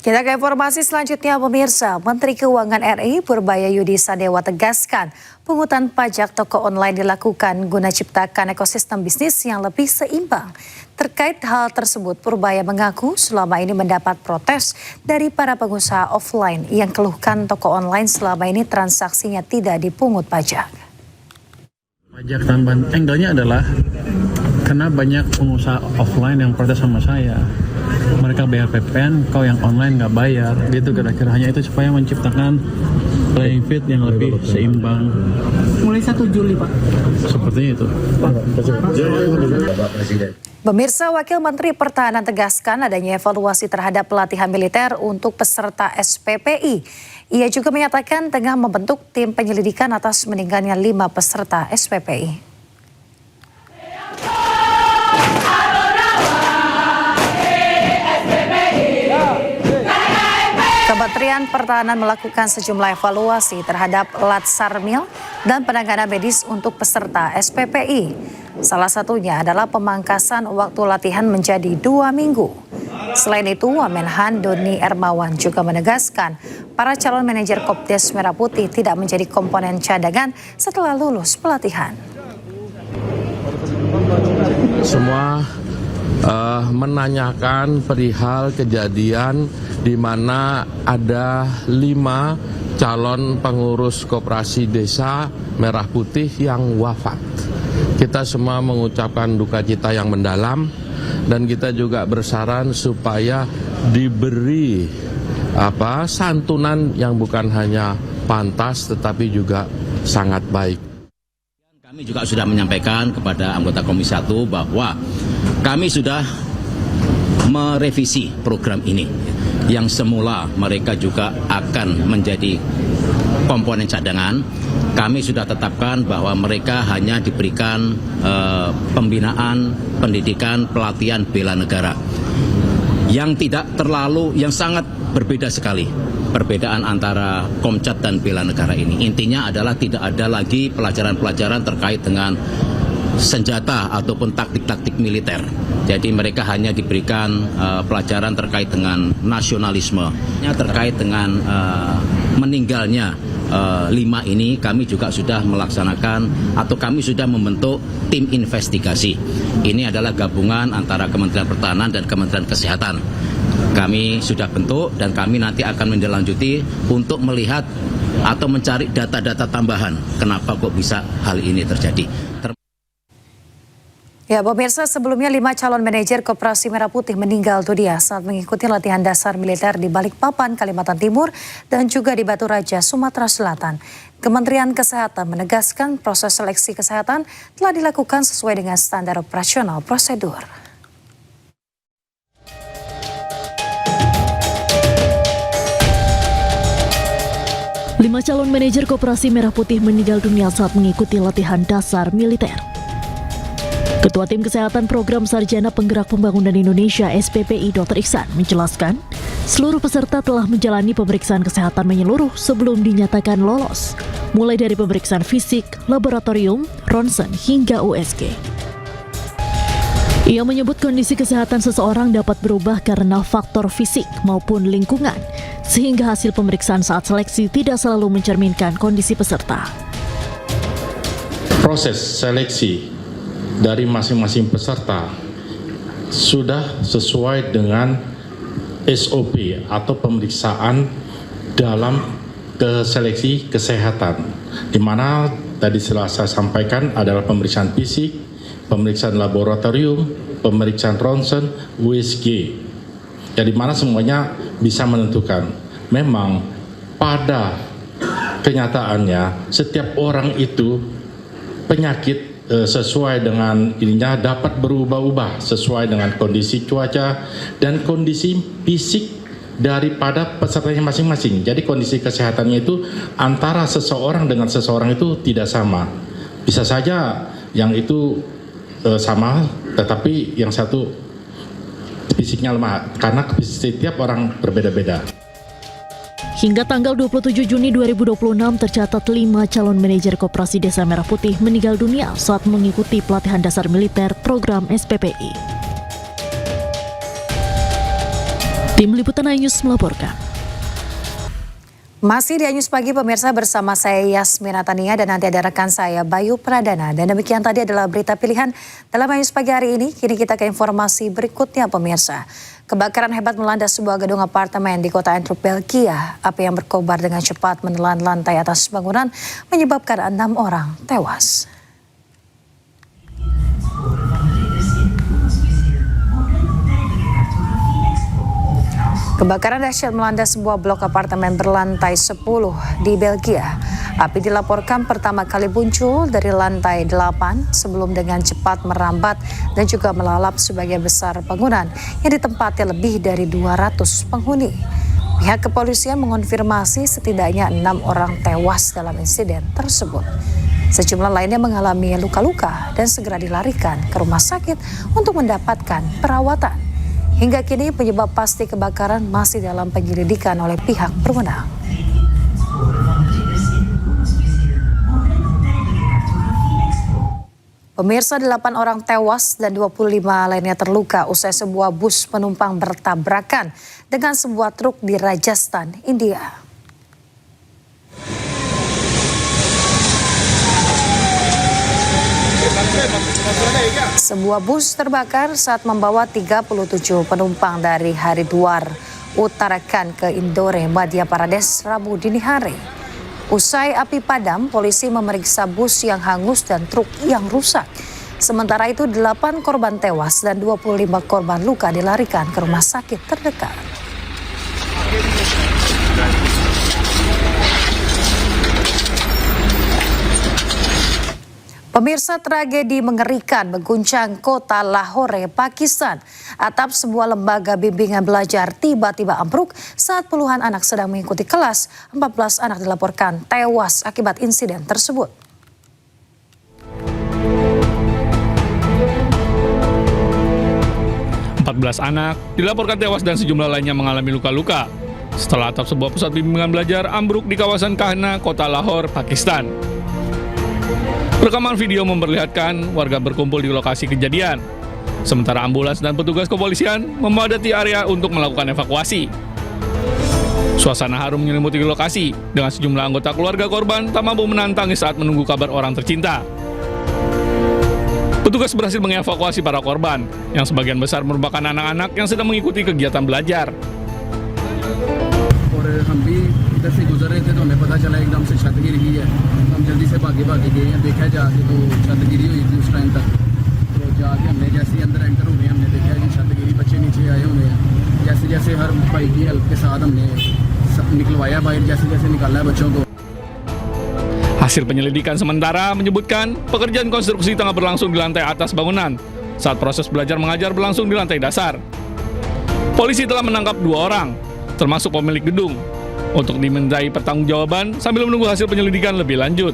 Kita ke informasi selanjutnya, pemirsa. Menteri Keuangan RI Purbayayudi Sadewa tegaskan pungutan pajak toko online dilakukan guna ciptakan ekosistem bisnis yang lebih seimbang. Terkait hal tersebut, Purbaya mengaku selama ini mendapat protes dari para pengusaha offline yang keluhkan toko online selama ini transaksinya tidak dipungut pajak. Pajak tambahan angle-nya adalah karena banyak pengusaha offline yang protes sama saya. Mereka bayar PPN, kau yang online nggak bayar, gitu kira-kira. Hanya itu supaya menciptakan playing field yang lebih seimbang. Mulai 1 Juli, Pak. Sepertinya itu. Pemirsa, Wakil Menteri Pertahanan tegaskan adanya evaluasi terhadap pelatihan militer untuk peserta SPPI. Ia juga menyatakan tengah membentuk tim penyelidikan atas meninggalnya 5 peserta SPPI. Kementerian Pertahanan melakukan sejumlah evaluasi terhadap Latsarmil dan penanganan medis untuk peserta SPPI. Salah satunya adalah pemangkasan waktu latihan menjadi 2 minggu. Selain itu, Wamenhan Doni Ermawan juga menegaskan para calon manajer Kopdes Merah Putih tidak menjadi komponen cadangan setelah lulus pelatihan. Semua menanyakan perihal kejadian di mana ada 5 calon pengurus koperasi desa Merah Putih yang wafat. Kita semua mengucapkan duka cita yang mendalam dan kita juga bersaran supaya diberi santunan yang bukan hanya pantas tetapi juga sangat baik. Kami juga sudah menyampaikan kepada anggota Komisi 1 bahwa kami sudah merevisi program ini yang semula mereka juga akan menjadi komponen cadangan. Kami sudah tetapkan bahwa mereka hanya diberikan pembinaan, pendidikan, pelatihan bela negara yang tidak terlalu, yang sangat berbeda sekali. Perbedaan antara Komcat dan bela negara ini intinya adalah tidak ada lagi pelajaran-pelajaran terkait dengan senjata ataupun taktik-taktik militer. Jadi mereka hanya diberikan pelajaran terkait dengan nasionalisme, terkait dengan meninggalnya 5 ini. Kami juga sudah melaksanakan atau kami sudah membentuk tim investigasi. Ini adalah gabungan antara Kementerian Pertahanan dan Kementerian Kesehatan. Kami sudah bentuk dan kami nanti akan menindaklanjuti untuk melihat atau mencari data-data tambahan kenapa kok bisa hal ini terjadi. Ya, pemirsa, sebelumnya 5 calon manajer Koperasi Merah Putih meninggal dunia saat mengikuti latihan dasar militer di Balikpapan, Kalimantan Timur, dan juga di Batu Raja, Sumatera Selatan. Kementerian Kesehatan menegaskan proses seleksi kesehatan telah dilakukan sesuai dengan standar operasional prosedur. 5 calon manajer Koperasi Merah Putih meninggal dunia saat mengikuti latihan dasar militer. Ketua Tim Kesehatan Program Sarjana Penggerak Pembangunan Indonesia SPPI Dr. Iksan menjelaskan, seluruh peserta telah menjalani pemeriksaan kesehatan menyeluruh sebelum dinyatakan lolos, mulai dari pemeriksaan fisik, laboratorium, ronsen hingga USG. Ia menyebut kondisi kesehatan seseorang dapat berubah karena faktor fisik maupun lingkungan, sehingga hasil pemeriksaan saat seleksi tidak selalu mencerminkan kondisi peserta. Proses seleksi dari masing-masing peserta sudah sesuai dengan SOP atau pemeriksaan dalam seleksi kesehatan, di mana tadi telah saya sampaikan adalah pemeriksaan fisik, pemeriksaan laboratorium, pemeriksaan ronsen, USG. Jadi mana semuanya bisa menentukan. Memang pada kenyataannya setiap orang itu penyakit sesuai dengan ininya dapat berubah-ubah sesuai dengan kondisi cuaca dan kondisi fisik daripada pesertanya masing-masing. Jadi kondisi kesehatannya itu antara seseorang dengan seseorang itu tidak sama. Bisa saja yang itu sama, tetapi yang satu fisiknya lemah karena setiap orang berbeda-beda. Hingga tanggal 27 Juni 2026 tercatat 5 calon manajer Koperasi Desa Merah Putih meninggal dunia saat mengikuti pelatihan dasar militer program SPPI. Tim Liputan iNews melaporkan. Masih di iNews Pagi pemirsa, bersama saya Yasmina Tania dan nanti ada rekan saya Bayu Pradana. Dan demikian tadi adalah berita pilihan dalam iNews Pagi hari ini. Kini kita ke informasi berikutnya pemirsa. Kebakaran hebat melanda sebuah gedung apartemen di kota Antwerp, Belgia. Api yang berkobar dengan cepat menelan lantai atas bangunan menyebabkan 6 orang tewas. Kebakaran dahsyat melanda sebuah blok apartemen berlantai 10 di Belgia. Api dilaporkan pertama kali muncul dari lantai 8 sebelum dengan cepat merambat dan juga melalap sebagian besar bangunan yang ditempati lebih dari 200 penghuni. Pihak kepolisian mengonfirmasi setidaknya 6 orang tewas dalam insiden tersebut. Sejumlah lainnya mengalami luka-luka dan segera dilarikan ke rumah sakit untuk mendapatkan perawatan. Hingga kini penyebab pasti kebakaran masih dalam penyelidikan oleh pihak berwenang. Pemirsa, 8 orang tewas dan 25 lainnya terluka usai sebuah bus penumpang bertabrakan dengan sebuah truk di Rajasthan, India. Sebuah bus terbakar saat membawa 37 penumpang dari Haridwar, Uttarakhand ke Indore, Madhya Pradesh, Rabu dini hari. Usai api padam, polisi memeriksa bus yang hangus dan truk yang rusak. Sementara itu 8 korban tewas dan 25 korban luka dilarikan ke rumah sakit terdekat. Pemirsa, tragedi mengerikan mengguncang kota Lahore, Pakistan. Atap sebuah lembaga bimbingan belajar tiba-tiba ambruk saat puluhan anak sedang mengikuti kelas. 14 anak dilaporkan tewas akibat insiden tersebut. Anak dilaporkan tewas dan sejumlah lainnya mengalami luka-luka setelah atap sebuah pusat bimbingan belajar ambruk di kawasan Kahna, kota Lahore, Pakistan. Rekaman video memperlihatkan warga berkumpul di lokasi kejadian, sementara ambulans dan petugas kepolisian memadati area untuk melakukan evakuasi. Suasana harum menyelimuti lokasi dengan sejumlah anggota keluarga korban tak mampu menahan tangis saat menunggu kabar orang tercinta. Petugas berhasil mengevakuasi para korban, yang sebagian besar merupakan anak-anak yang sedang mengikuti kegiatan belajar. इधर से गुजर रहे थे तो हमें पता चला एकदम से छत गिर गई है। हम जल्दी से भागे गए हैं, देखा जाके तो छत गिरी हुई थी उस टाइम तक। तो जाके हमने जैसे ही अंदर एंटर हो गए हमने देखा कि छत गिरी, बच्चे नीचे आए हुए हैं। जैसे जैसे हर भाई की हेल्प के साथ हमने निकलवाया बाहर, जैसे जैसे निकाला है बच्चों को। Hasil penyelidikan sementara menyebutkan pekerjaan konstruksi tengah berlangsung di lantai atas bangunan saat proses belajar mengajar berlangsung di lantai dasar. Polisi telah menangkap 2 orang, termasuk pemilik gedung, untuk dimintai pertanggungjawaban sambil menunggu hasil penyelidikan lebih lanjut.